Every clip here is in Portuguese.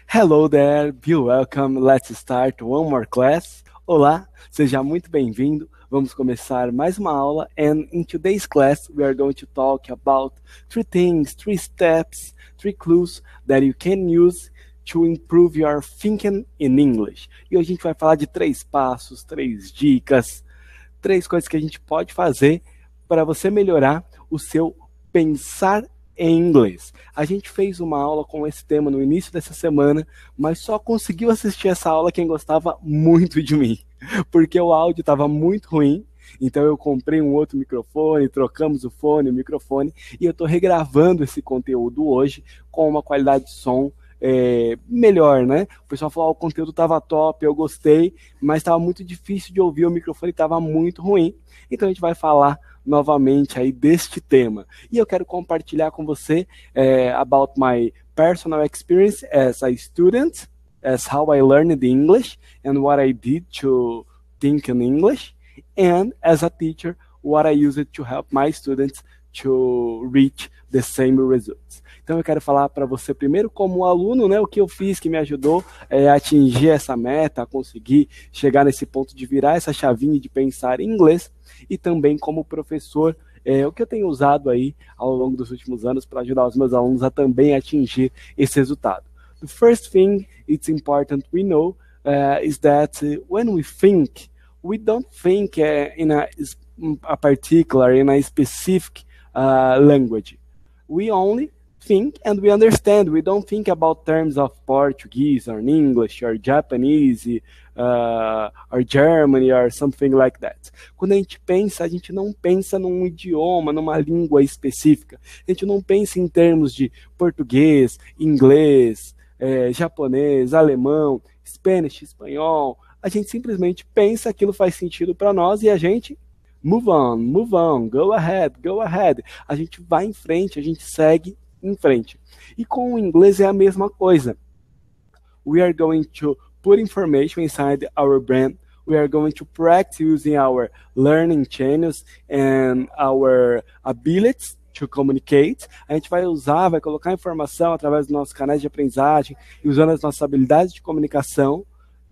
Hello there, be welcome, let's start one more class. Olá, seja muito bem-vindo. Vamos começar mais uma aula and in today's class we are going to talk about three things, three steps, three clues that you can use to improve your thinking in English. E hoje a gente vai falar de três passos, três dicas, três coisas que a gente pode fazer para você melhorar o seu pensar em inglês. A gente fez uma aula com esse tema no início dessa semana, mas só conseguiu assistir essa aula quem gostava muito de mim, porque o áudio estava muito ruim. Então eu comprei um outro microfone, trocamos o fone, o microfone, e eu estou regravando esse conteúdo hoje com uma qualidade de som melhor, né? O pessoal falou, o conteúdo estava top, eu gostei, mas estava muito difícil de ouvir, o microfone estava muito ruim. Então a gente vai falar novamente aí deste tema. E eu quero compartilhar com você about my personal experience as a student, as how I learned English and what I did to think in English, and as a teacher, what I used to help my students to reach the same results. Então eu quero falar para você primeiro como aluno, né, o que eu fiz que me ajudou a atingir essa meta, a conseguir chegar nesse ponto de virar essa chavinha de pensar em inglês, e também como professor, o que eu tenho usado aí ao longo dos últimos anos para ajudar os meus alunos a também atingir esse resultado. The first thing it's important we know is that when we think, we don't think in a particular, in a specific language. We only think and we understand. We don't think about terms of Portuguese or English or Japanese or Germany or something like that. Quando a gente não pensa num idioma, numa língua específica. A gente não pensa em termos de português, inglês, japonês, alemão, Spanish, espanhol. A gente simplesmente pensa, aquilo faz sentido para nós e a gente move on, go ahead. A gente vai em frente, a gente segue em frente. E com o inglês é a mesma coisa. We are going to put information inside our brain. We are going to practice using our learning channels and our abilities to communicate. A gente vai colocar informação através dos nossos canais de aprendizagem e usando as nossas habilidades de comunicação,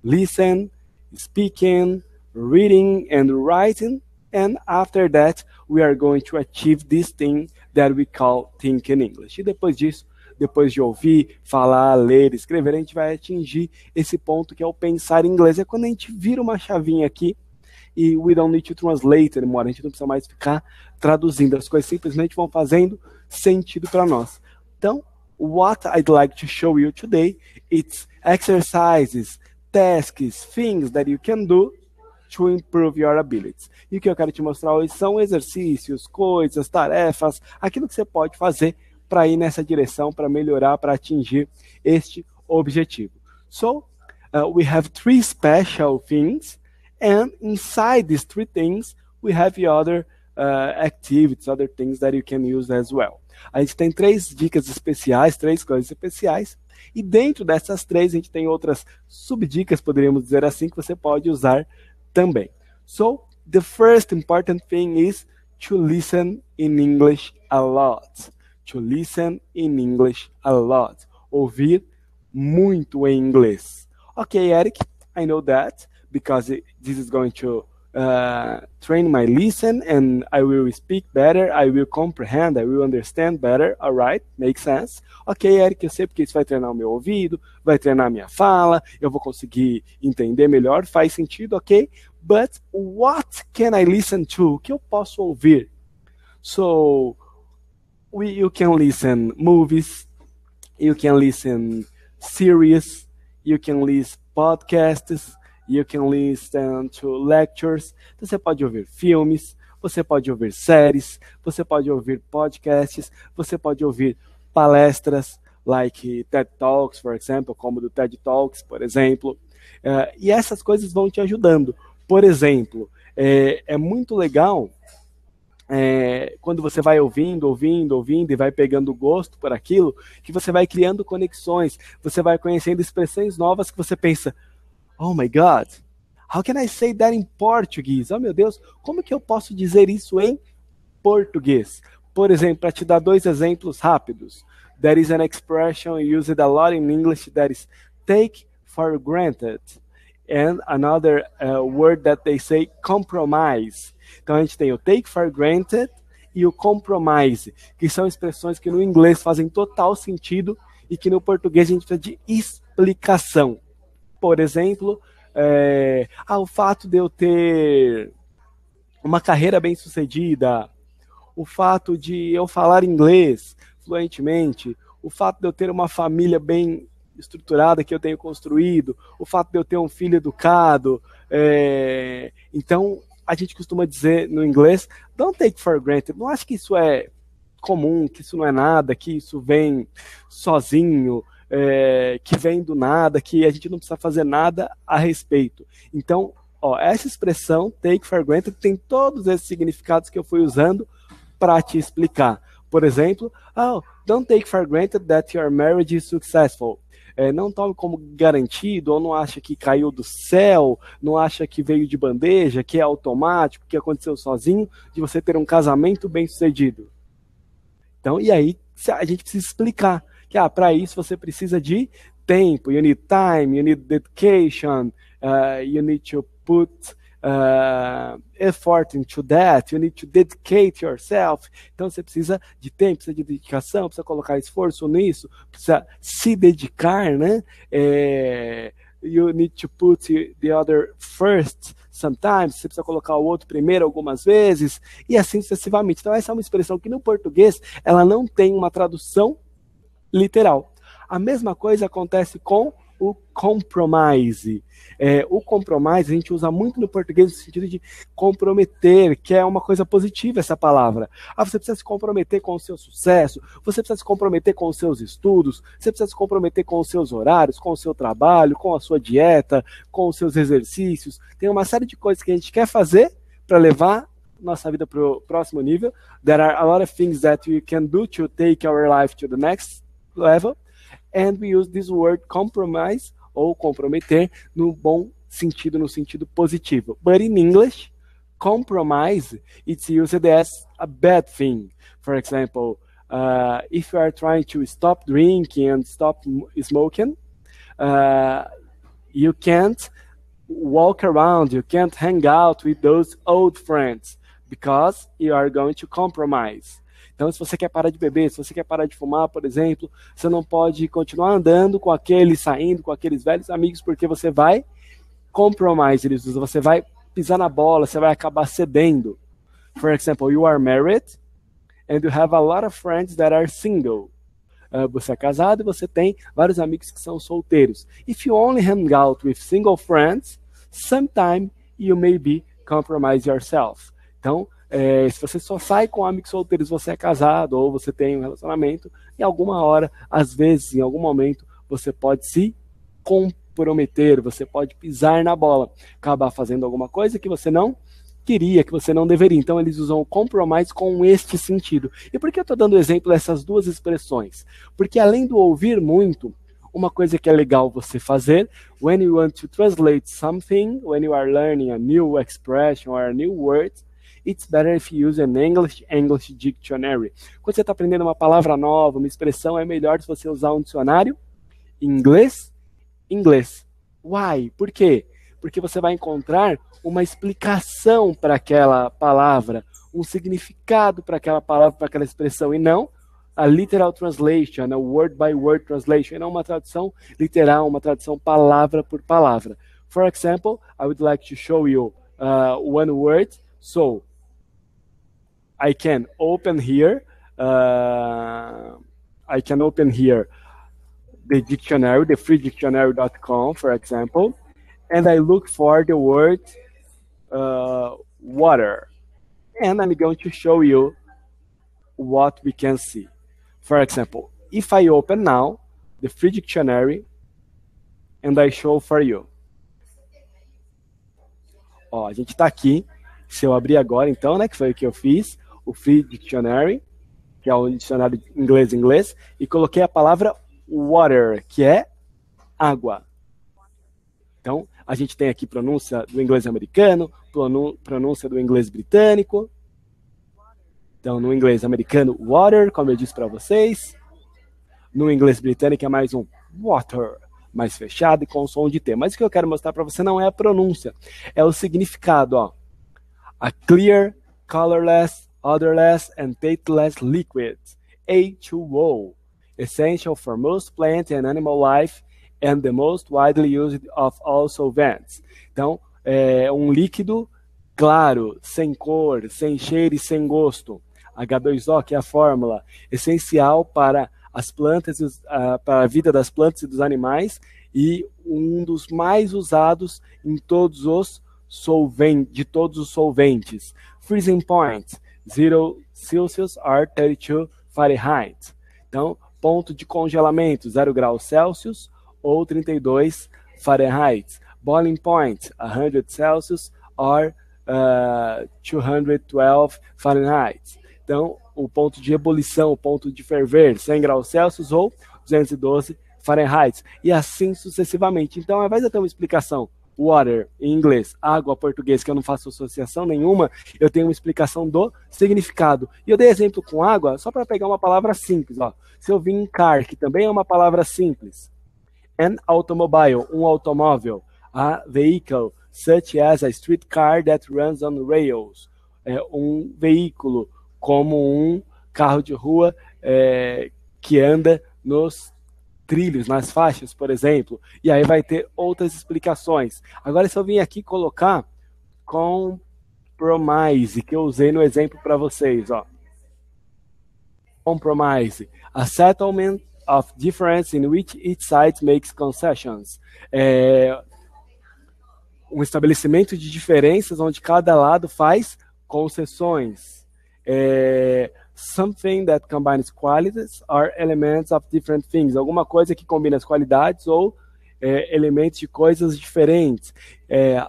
listen, speaking, reading and writing. And after that, we are going to achieve this thing that we call thinking English. E depois disso, depois de ouvir, falar, ler, escrever, a gente vai atingir esse ponto que é o pensar em inglês. É quando a gente vira uma chavinha aqui e we don't need to translate anymore. A gente não precisa mais ficar traduzindo. As coisas simplesmente vão fazendo sentido para nós. Então, what I'd like to show you today, it's exercises, tasks, things that you can do to improve your abilities. E o que eu quero te mostrar hoje são exercícios, coisas, tarefas, aquilo que você pode fazer para ir nessa direção, para melhorar, para atingir este objetivo. So, we have three special things, and inside these three things, we have other activities, other things that you can use as well. A gente tem três dicas especiais, três coisas especiais, e dentro dessas três a gente tem outras subdicas, poderíamos dizer assim, que você pode usar também. So, the first important thing is to listen in English a lot. To listen in English a lot. Ouvir muito em inglês. Okay, Eric, I know that because this is going to train my listen and I will speak better, I will comprehend, I will understand better, alright, makes sense. Ok, Eric, eu sei porque isso vai treinar o meu ouvido, vai treinar a minha fala, eu vou conseguir entender melhor, faz sentido, ok? But what can I listen to? O que eu posso ouvir? So, you can listen movies, you can listen series, you can listen podcasts, you can listen to lectures. Então, você pode ouvir filmes, você pode ouvir séries, você pode ouvir podcasts, você pode ouvir palestras, like TED Talks, for example, como do TED Talks, por exemplo. E essas coisas vão te ajudando. Por exemplo, é muito legal quando você vai ouvindo e vai pegando gosto por aquilo, que você vai criando conexões, você vai conhecendo expressões novas que você pensa, oh my God, how can I say that in Portuguese? Oh meu Deus, como que eu posso dizer isso em português? Por exemplo, para te dar dois exemplos rápidos. there is an expression used a lot in English that is take for granted. And another word that they say, compromise. Então a gente tem o take for granted e o compromise, que são expressões que no inglês fazem total sentido e que no português a gente precisa de explicação. Por exemplo, o fato de eu ter uma carreira bem sucedida, o fato de eu falar inglês fluentemente, o fato de eu ter uma família bem estruturada que eu tenho construído, o fato de eu ter um filho educado. Então, a gente costuma dizer no inglês, don't take for granted. Não acho que isso é comum, que isso não é nada, que isso vem sozinho, que vem do nada, que a gente não precisa fazer nada a respeito. Então, essa expressão, take for granted, tem todos esses significados que eu fui usando para te explicar. Por exemplo, don't take for granted that your marriage is successful. Não tome como garantido, ou não acha que caiu do céu, não acha que veio de bandeja, que é automático, que aconteceu sozinho, de você ter um casamento bem sucedido. Então, e aí a gente precisa explicar que para isso você precisa de tempo, you need time, you need dedication, you need to put effort into that, you need to dedicate yourself. Então você precisa de tempo, precisa de dedicação, precisa colocar esforço nisso, precisa se dedicar, né? You need to put the other first sometimes, você precisa colocar o outro primeiro algumas vezes, e assim sucessivamente. Então essa é uma expressão que no português ela não tem uma tradução literal. A mesma coisa acontece com o compromise. O compromise a gente usa muito no português no sentido de comprometer, que é uma coisa positiva essa palavra. Você precisa se comprometer com o seu sucesso, você precisa se comprometer com os seus estudos, você precisa se comprometer com os seus horários, com o seu trabalho, com a sua dieta, com os seus exercícios. Tem uma série de coisas que a gente quer fazer para levar nossa vida para o próximo nível. There are a lot of things that we can do to take our life to the next level. And we use this word compromise, ou comprometer, no bom sentido, no sentido positivo. But in English, compromise, it's used as a bad thing. For example, if you are trying to stop drinking and stop smoking, you can't walk around, you can't hang out with those old friends, because you are going to compromise. Então, se você quer parar de beber, se você quer parar de fumar, por exemplo, você não pode continuar andando com aqueles, saindo com aqueles velhos amigos, porque você vai compromise, eles usam, você vai pisar na bola, você vai acabar cedendo. For example, you are married and you have a lot of friends that are single. Você é casado e você tem vários amigos que são solteiros. If you only hang out with single friends, sometime you may be compromise yourself. Então, se você só sai com amigos solteiros, você é casado ou você tem um relacionamento, em alguma hora, às vezes, em algum momento, você pode se comprometer, você pode pisar na bola, acabar fazendo alguma coisa que você não queria, que você não deveria. Então, eles usam o compromise com este sentido. E por que eu estou dando exemplo dessas duas expressões? Porque além do ouvir muito, uma coisa que é legal você fazer, when you want to translate something, when you are learning a new expression or a new word, it's better if you use an English dictionary. Quando você está aprendendo uma palavra nova, uma expressão, é melhor se você usar um dicionário inglês. Why? Por quê? Porque você vai encontrar uma explicação para aquela palavra, um significado para aquela palavra, para aquela expressão, e não a literal translation, a word by word translation, e não uma tradução literal, uma tradução palavra por palavra. For example, I would like to show you one word. So, I can open here the dictionary, the freedictionary.com, for example, and I look for the word water, and I'm going to show you what we can see. For example, if I open now the free dictionary and I show for you. A gente está aqui. Se eu abrir agora, então, né, que foi o que eu fiz, o Free Dictionary, que é o dicionário inglês, e coloquei a palavra water, que é água. Então, a gente tem aqui pronúncia do inglês americano, pronúncia do inglês britânico. Então, no inglês americano, water, como eu disse para vocês. No inglês britânico é mais um water, mais fechado e com som de T. Mas o que eu quero mostrar para você não é a pronúncia, é o significado, ó. A clear, colorless, odorless and tasteless liquid, H2O, essential for most plant and animal life and the most widely used of all solvents. Então, é um líquido claro, sem cor, sem cheiro e sem gosto. H2O, que é a fórmula essencial para as plantas, para a vida das plantas e dos animais, e um dos mais usados em todos os solventes. Freezing point, 0 Celsius or 32 Fahrenheit. Então, ponto de congelamento, 0 graus Celsius ou 32 Fahrenheit. Boiling point, 100 Celsius or 212 Fahrenheit. Então, o ponto de ebulição, o ponto de ferver, 100 graus Celsius ou 212 Fahrenheit. E assim sucessivamente. Então, ao invés de eu ter uma explicação, water, em inglês, água, português, que eu não faço associação nenhuma, eu tenho uma explicação do significado. E eu dei exemplo com água só para pegar uma palavra simples. Ó. Se eu vim em car, que também é uma palavra simples. An automobile, um automóvel. A vehicle, such as a streetcar that runs on rails. É um veículo, como um carro de rua que anda nos trilhos, nas faixas, por exemplo. E aí vai ter outras explicações. Agora, se eu vim aqui colocar compromise, que eu usei no exemplo para vocês, ó. Compromise, a settlement of difference in which each side makes concessions. Um estabelecimento de diferenças onde cada lado faz concessões. Something that combines qualities or elements of different things. Alguma coisa que combina as qualidades ou elementos de coisas diferentes.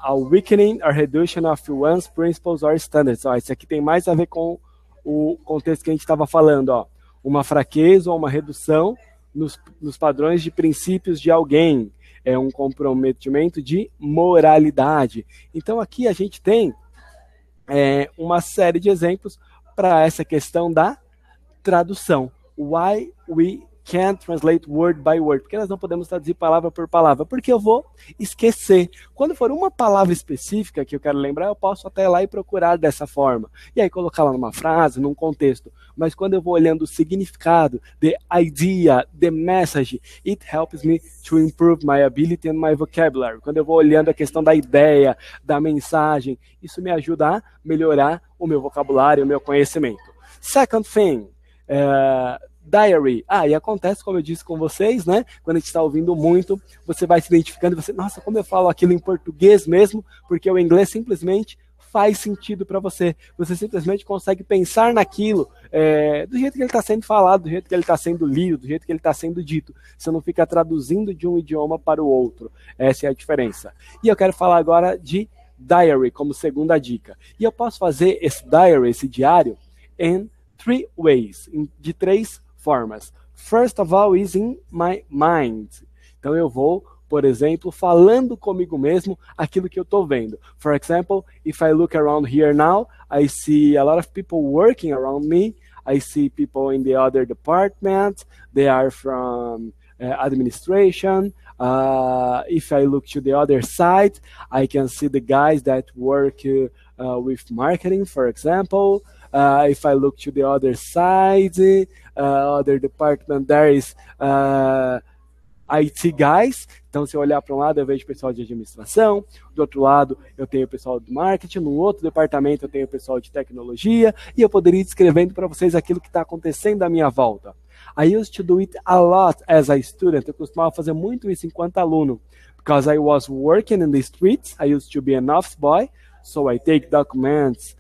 A weakening or reduction of one's principles or standards. Ó, isso aqui tem mais a ver com o contexto que a gente estava falando. Ó. Uma fraqueza ou uma redução nos padrões de princípios de alguém. É um comprometimento de moralidade. Então aqui a gente tem uma série de exemplos para essa questão da tradução. Why we can't translate word by word? Porque nós não podemos traduzir palavra por palavra, porque eu vou esquecer. Quando for uma palavra específica que eu quero lembrar, eu posso até ir lá e procurar dessa forma. E aí colocá-la numa frase, num contexto. Mas quando eu vou olhando o significado, the idea, the message, it helps me to improve my ability and my vocabulary. Quando eu vou olhando a questão da ideia, da mensagem, isso me ajuda a melhorar o meu vocabulário, o meu conhecimento. Second thing, diary. E acontece, como eu disse com vocês, né? Quando a gente está ouvindo muito, você vai se identificando e você, nossa, como eu falo aquilo em português mesmo, porque o inglês simplesmente faz sentido para você. Você simplesmente consegue pensar naquilo do jeito que ele está sendo falado, do jeito que ele está sendo lido, do jeito que ele está sendo dito. Você não fica traduzindo de um idioma para o outro. Essa é a diferença. E eu quero falar agora de diary como segunda dica. E eu posso fazer esse diary, esse diário, in 3 ways, de 3 formas. First of all is in my mind. Então eu vou, por exemplo, falando comigo mesmo aquilo que eu estou vendo. For example, if I look around here now, I see a lot of people working around me. I see people in the other department. They are from administration. If I look to the other side, I can see the guys that work with marketing, for example. If I look to the other side, other department, there is IT guys. Então, se eu olhar para um lado, eu vejo pessoal de administração. Do outro lado, eu tenho o pessoal do marketing. No outro departamento, eu tenho o pessoal de tecnologia. E eu poderia ir descrevendo para vocês aquilo que está acontecendo à minha volta. I used to do it a lot as a student. Eu costumava fazer muito isso enquanto aluno. Because I was working in the streets. I used to be an office boy. So I take documents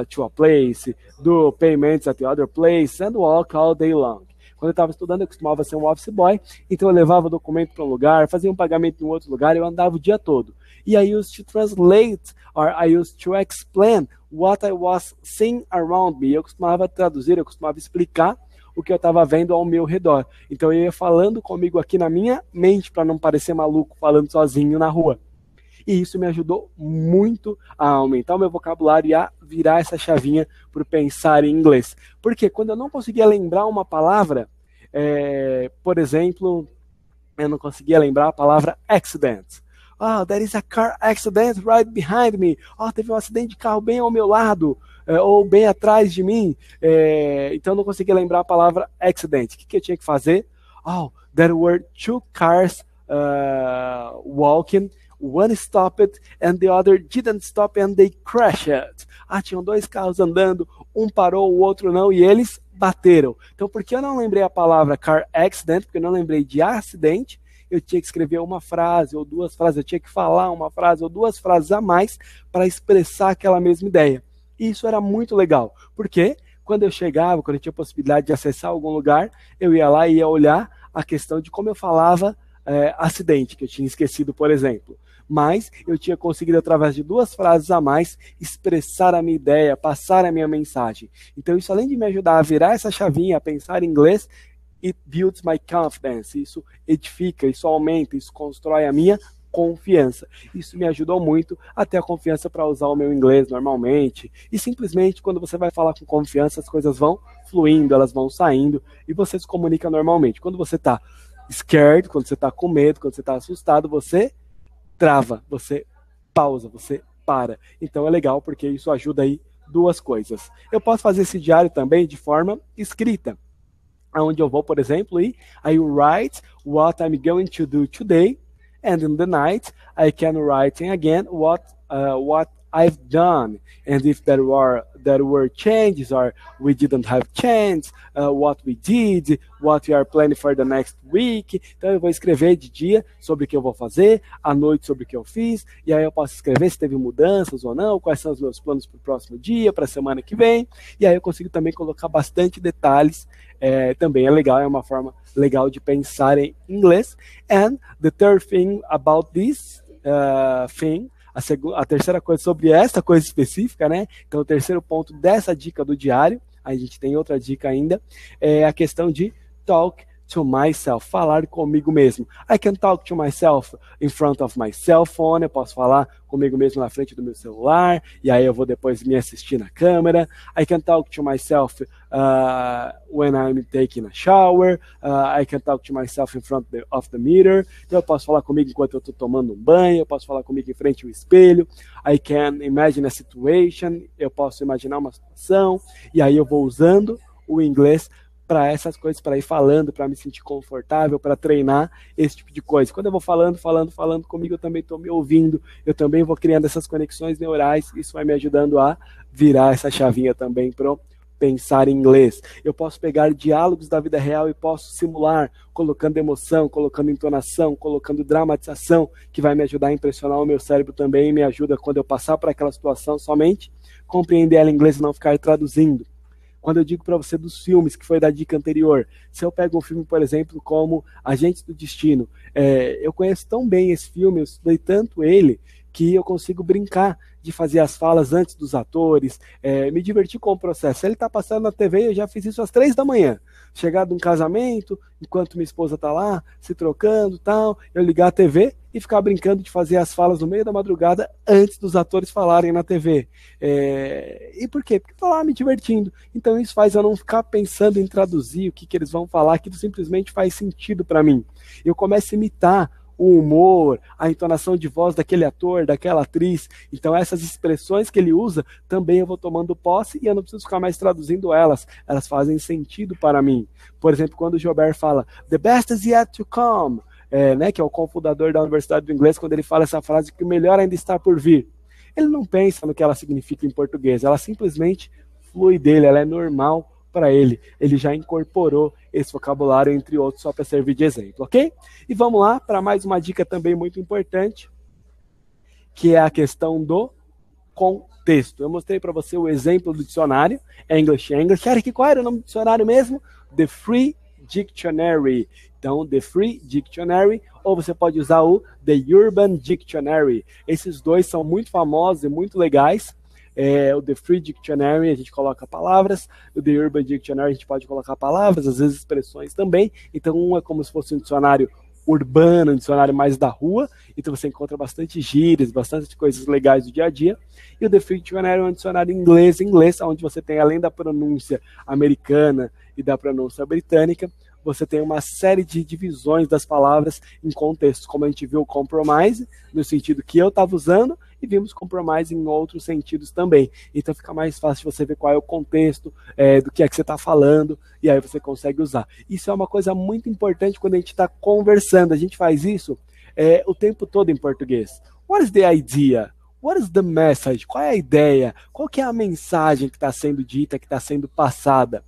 to a place, do payments at the other place, and walk all day long. Quando eu estava estudando, eu costumava ser um office boy, então eu levava o documento para um lugar, fazia um pagamento em outro lugar, eu andava o dia todo. E I used to translate, or I used to explain what I was seeing around me. Eu costumava traduzir, eu costumava explicar o que eu estava vendo ao meu redor. Então eu ia falando comigo aqui na minha mente, para não parecer maluco falando sozinho na rua. E isso me ajudou muito a aumentar o meu vocabulário e a virar essa chavinha para pensar em inglês. Porque quando eu não conseguia lembrar uma palavra, Por exemplo, eu não conseguia lembrar a palavra accident. Oh, there is a car accident right behind me. Oh, teve um acidente de carro bem ao meu lado, ou bem atrás de mim. Então eu não conseguia lembrar a palavra accident. O que eu tinha que fazer? Oh, there were two cars walking. One stopped and the other didn't stop and they crashed. Tinham dois carros andando, um parou, o outro não, e eles bateram. Então, por que eu não lembrei a palavra car accident? Porque eu não lembrei de acidente. Eu tinha que escrever uma frase ou duas frases, eu tinha que falar uma frase ou duas frases a mais para expressar aquela mesma ideia. E isso era muito legal, porque quando eu chegava, quando eu tinha a possibilidade de acessar algum lugar, eu ia lá e ia olhar a questão de como eu falava acidente, que eu tinha esquecido, por exemplo. Mas eu tinha conseguido, através de duas frases a mais, expressar a minha ideia, passar a minha mensagem. Então isso, além de me ajudar a virar essa chavinha, a pensar em inglês, it builds my confidence. Isso edifica, isso aumenta, isso constrói a minha confiança. Isso me ajudou muito a ter a confiança para usar o meu inglês normalmente. E simplesmente, quando você vai falar com confiança, as coisas vão fluindo, elas vão saindo e você se comunica normalmente. Quando você está scared, quando você está com medo, quando você está assustado, você trava, você pausa, você para. Então é legal porque isso ajuda aí duas coisas. Eu posso fazer esse diário também de forma escrita, onde eu vou, por exemplo, e I write what I'm going to do today, and in the night I can write again what I've done, and if there were changes or we didn't have change, what we did, what we are planning for the next week. Então eu vou escrever de dia sobre o que eu vou fazer, à noite sobre o que eu fiz, e aí eu posso escrever se teve mudanças ou não, quais são os meus planos para o próximo dia, para a semana que vem, e aí eu consigo também colocar bastante detalhes. Também é legal, é uma forma legal de pensar em inglês. And the third thing about this thing, a terceira coisa sobre essa coisa específica, né? Então, o terceiro ponto dessa dica do diário, a gente tem outra dica ainda, é a questão de talk to myself, falar comigo mesmo. I can talk to myself in front of my cell phone, eu posso falar comigo mesmo na frente do meu celular, e aí eu vou depois me assistir na câmera. I can talk to myself when I'm taking a shower. I can talk to myself in front of the mirror. Então eu posso falar comigo enquanto eu estou tomando um banho, eu posso falar comigo em frente ao espelho. I can imagine a situation, eu posso imaginar uma situação, e aí eu vou usando o inglês para essas coisas, para ir falando, para me sentir confortável, para treinar esse tipo de coisa. Quando eu vou falando comigo, eu também estou me ouvindo, eu também vou criando essas conexões neurais, isso vai me ajudando a virar essa chavinha também para pensar em inglês. Eu posso pegar diálogos da vida real e posso simular, colocando emoção, colocando entonação, colocando dramatização, que vai me ajudar a impressionar o meu cérebro também, e me ajuda quando eu passar por aquela situação somente, compreender ela em inglês e não ficar traduzindo. Quando eu digo para você dos filmes, que foi da dica anterior, se eu pego um filme, por exemplo, como Agentes do Destino, eu conheço tão bem esse filme, eu estudei tanto ele, que eu consigo brincar de fazer as falas antes dos atores, me divertir com o processo. Se ele está passando na TV, eu já fiz isso às 3 da manhã. Chegar de um casamento, enquanto minha esposa está lá, se trocando, tal, eu ligar a TV e ficar brincando de fazer as falas no meio da madrugada antes dos atores falarem na TV. E por quê? Porque eu tô lá me divertindo. Então isso faz eu não ficar pensando em traduzir o que eles vão falar, aquilo simplesmente faz sentido para mim. Eu começo a imitar o humor, a entonação de voz daquele ator, daquela atriz. Então essas expressões que ele usa, também eu vou tomando posse e eu não preciso ficar mais traduzindo elas. Elas fazem sentido para mim. Por exemplo, quando o Gilbert fala "The best is yet to come", que é o cofundador da Universidade do Inglês, quando ele fala essa frase que o melhor ainda está por vir. Ele não pensa no que ela significa em português, ela simplesmente flui dele, ela é normal para ele. Ele já incorporou esse vocabulário, entre outros, só para servir de exemplo, ok? E vamos lá para mais uma dica também muito importante, que é a questão do contexto. Eu mostrei para você o exemplo do dicionário, English. Eric, qual era o nome do dicionário mesmo? The Free Dictionary. Então, The Free Dictionary, ou você pode usar o The Urban Dictionary. Esses dois são muito famosos e muito legais. O The Free Dictionary, a gente coloca palavras, o The Urban Dictionary a gente pode colocar palavras, às vezes expressões também. Então, um é como se fosse um dicionário urbano, um dicionário mais da rua, então você encontra bastante gírias, bastante coisas legais do dia a dia. E o The Free Dictionary é um dicionário inglês, onde você tem, além da pronúncia americana e da pronúncia britânica, você tem uma série de divisões das palavras em contextos, como a gente viu o compromise, no sentido que eu estava usando, e vimos compromise em outros sentidos também. Então fica mais fácil de você ver qual é o contexto do que é que você está falando, e aí você consegue usar. Isso é uma coisa muito importante quando a gente está conversando. A gente faz isso o tempo todo em português. What is the idea? What is the message? Qual é a ideia? Qual que é a mensagem que está sendo dita, que está sendo passada?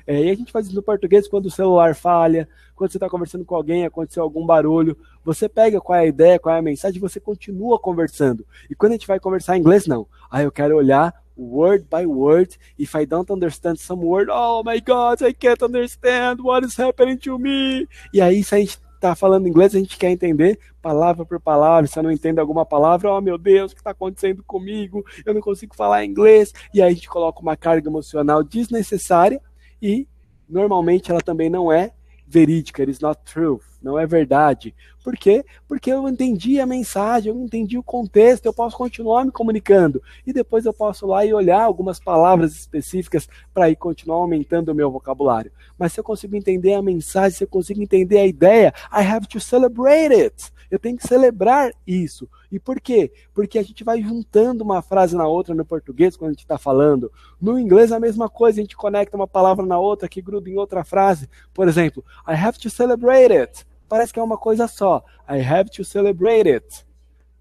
E a gente faz isso no português quando o celular falha, quando você está conversando com alguém, aconteceu algum barulho, você pega qual é a ideia, qual é a mensagem, e você continua conversando. E quando a gente vai conversar em inglês, não. Eu quero olhar word by word. If I don't understand some word, oh my God, I can't understand what is happening to me. E aí, se a gente está falando inglês, a gente quer entender palavra por palavra. Se eu não entendo alguma palavra, oh meu Deus, o que está acontecendo comigo? Eu não consigo falar inglês. E aí a gente coloca uma carga emocional desnecessária, e normalmente ela também não é verídica, it is not true, não é verdade. Por quê? Porque eu entendi a mensagem, eu entendi o contexto, eu posso continuar me comunicando, e depois eu posso ir lá e olhar algumas palavras específicas para ir continuar aumentando o meu vocabulário. Mas se eu consigo entender a mensagem, se eu consigo entender a ideia, I have to celebrate it. Eu tenho que celebrar isso. E por quê? Porque a gente vai juntando uma frase na outra no português quando a gente está falando. No inglês é a mesma coisa, a gente conecta uma palavra na outra que gruda em outra frase. Por exemplo, I have to celebrate it. Parece que é uma coisa só. I have to celebrate it.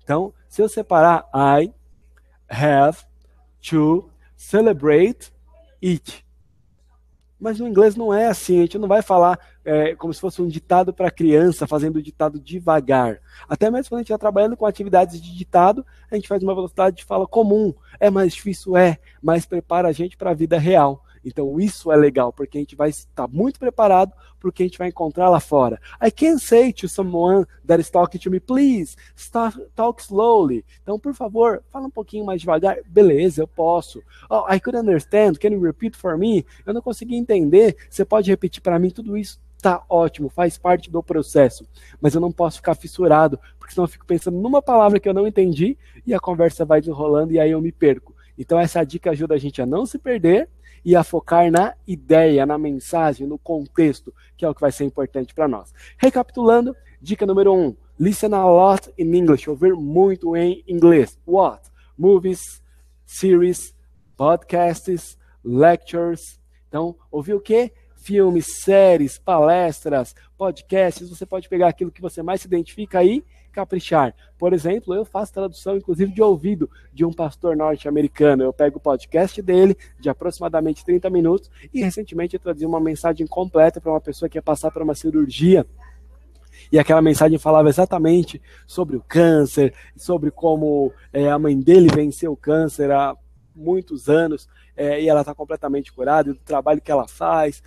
Então, se eu separar, I have to celebrate it. Mas no inglês não é assim, a gente não vai falar como se fosse um ditado para criança, fazendo o ditado devagar. Até mesmo quando a gente está trabalhando com atividades de ditado, a gente faz uma velocidade de fala comum. É mais difícil, mas prepara a gente para a vida real. Então isso é legal, porque a gente vai estar muito preparado para o que a gente vai encontrar lá fora. I can't say to someone that is talking to me, please, talk slowly. Então, por favor, fala um pouquinho mais devagar. Beleza, eu posso. Oh, I could understand, can you repeat for me? Eu não consegui entender, você pode repetir para mim? Tudo isso tá ótimo, faz parte do processo. Mas eu não posso ficar fissurado, porque senão eu fico pensando numa palavra que eu não entendi e a conversa vai desenrolando e aí eu me perco. Então essa dica ajuda a gente a não se perder e a focar na ideia, na mensagem, no contexto, que é o que vai ser importante para nós. Recapitulando, dica número 1, listen a lot in English, ouvir muito em inglês. What? Movies, series, podcasts, lectures. Então, ouvir o quê? Filmes, séries, palestras, podcasts. Você pode pegar aquilo que você mais se identifica aí, caprichar. Por exemplo, eu faço tradução, inclusive, de ouvido de um pastor norte-americano. Eu pego o podcast dele, de aproximadamente 30 minutos, e recentemente eu traduzi uma mensagem completa para uma pessoa que ia passar por uma cirurgia. E aquela mensagem falava exatamente sobre o câncer, sobre como a mãe dele venceu o câncer há muitos anos, e ela está completamente curada, e do trabalho que ela faz,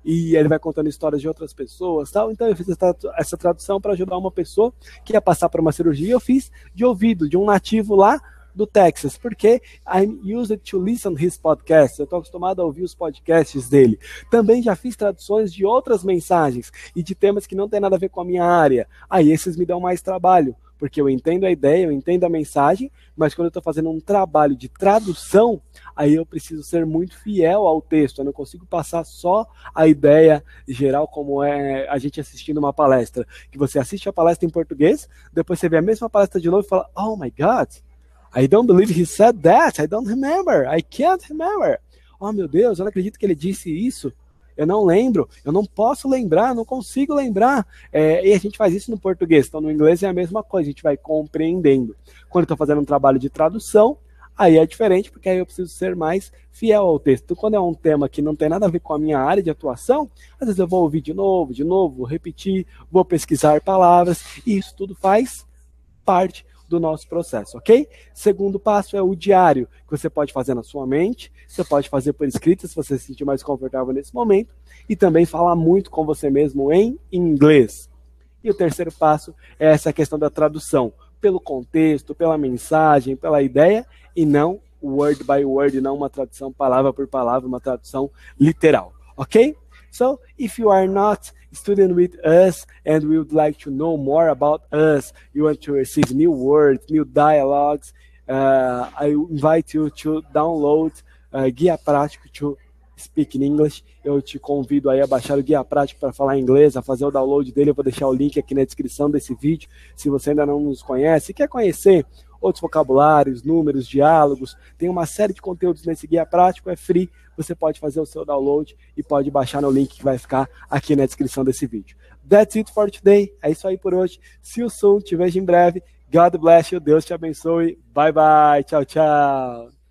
e ele vai contando histórias de outras pessoas, tal. Então eu fiz essa tradução para ajudar uma pessoa que ia passar por uma cirurgia, e eu fiz de ouvido, de um nativo lá do Texas, porque I'm used to listen his podcasts, eu estou acostumado a ouvir os podcasts dele. Também já fiz traduções de outras mensagens e de temas que não tem nada a ver com a minha área. Aí esses me dão mais trabalho, porque eu entendo a ideia, eu entendo a mensagem, mas quando eu estou fazendo um trabalho de tradução, aí eu preciso ser muito fiel ao texto, eu não consigo passar só a ideia geral, como é a gente assistindo uma palestra, que você assiste a palestra em português, depois você vê a mesma palestra de novo e fala, oh my God, I don't believe he said that, I don't remember, I can't remember. Oh meu Deus, eu não acredito que ele disse isso. Eu não lembro, eu não posso lembrar, não consigo lembrar. E a gente faz isso no português, então no inglês é a mesma coisa, a gente vai compreendendo. Quando eu estou fazendo um trabalho de tradução, aí é diferente, porque aí eu preciso ser mais fiel ao texto. Então, quando é um tema que não tem nada a ver com a minha área de atuação, às vezes eu vou ouvir de novo, vou repetir, vou pesquisar palavras, e isso tudo faz parte do nosso processo, ok? Segundo passo é o diário, que você pode fazer na sua mente, você pode fazer por escrita, se você se sentir mais confortável nesse momento, e também falar muito com você mesmo em inglês. E o terceiro passo é essa questão da tradução, pelo contexto, pela mensagem, pela ideia, e não word by word, não uma tradução palavra por palavra, uma tradução literal, ok? So, if you are not studying with us and we would like to know more about us, you want to receive new words, new dialogues, I invite you to download Guia Prático to Speak in English. Eu te convido aí a baixar o guia prático para falar inglês, a fazer o download dele. Eu vou deixar o link aqui na descrição desse vídeo. Se você ainda não nos conhece e quer conhecer outros vocabulários, números, diálogos, tem uma série de conteúdos nesse guia prático, é free. Você pode fazer o seu download e pode baixar no link que vai ficar aqui na descrição desse vídeo. That's it for today. É isso aí por hoje. See you soon. Te vejo em breve. God bless you. Deus te abençoe. Bye, bye. Tchau, tchau.